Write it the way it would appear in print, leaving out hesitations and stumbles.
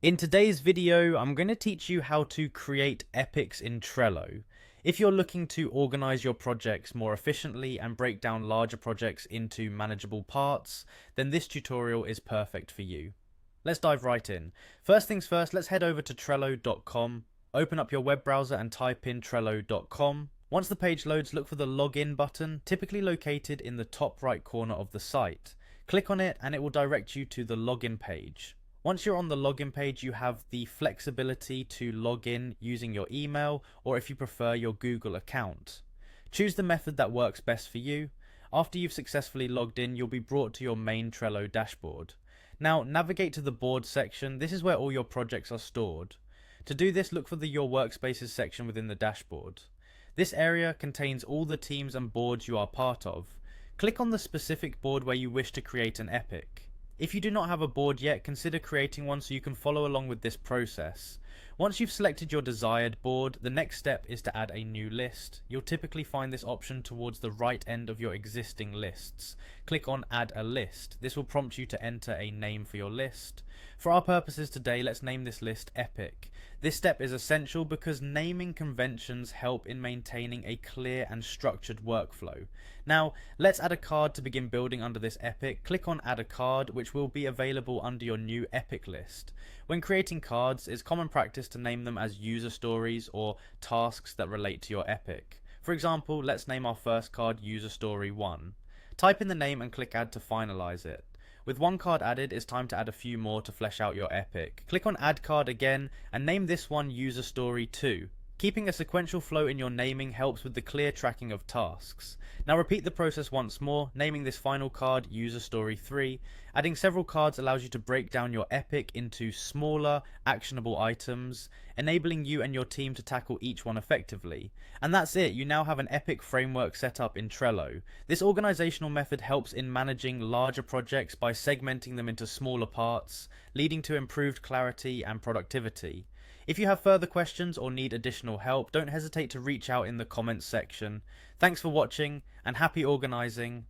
In today's video, I'm going to teach you how to create epics in Trello. If you're looking to organize your projects more efficiently and break down larger projects into manageable parts, then this tutorial is perfect for you. Let's dive right in. First things first, let's head over to Trello.com, open up your web browser and type in Trello.com. Once the page loads, look for the login button, typically located in the top right corner of the site. Click on it and it will direct you to the login page. Once you're on the login page, you have the flexibility to log in using your email or, if you prefer, your Google account. Choose the method that works best for you. After you've successfully logged in, you'll be brought to your main Trello dashboard. Now navigate to the board section. This is where all your projects are stored. To do this, look for the Your Workspaces section within the dashboard. This area contains all the teams and boards you are part of. Click on the specific board where you wish to create an epic. If you do not have a board yet, consider creating one so you can follow along with this process. Once you've selected your desired board, the next step is to add a new list. You'll typically find this option towards the right end of your existing lists. Click on Add a List. This will prompt you to enter a name for your list. For our purposes today, let's name this list Epic. This step is essential because naming conventions help in maintaining a clear and structured workflow. Now, let's add a card to begin building under this epic. Click on Add a Card, which will be available under your new epic list. When creating cards, it's common practice to name them as user stories or tasks that relate to your epic. For example, let's name our first card User Story 1. Type in the name and click Add to finalize it. With one card added, it's time to add a few more to flesh out your epic. Click on Add Card again and name this one User Story 2. Keeping a sequential flow in your naming helps with the clear tracking of tasks. Now repeat the process once more, naming this final card User Story 3. Adding several cards allows you to break down your epic into smaller, actionable items, enabling you and your team to tackle each one effectively. And that's it, you now have an epic framework set up in Trello. This organizational method helps in managing larger projects by segmenting them into smaller parts, leading to improved clarity and productivity. If you have further questions or need additional help, don't hesitate to reach out in the comments section. Thanks for watching and happy organizing.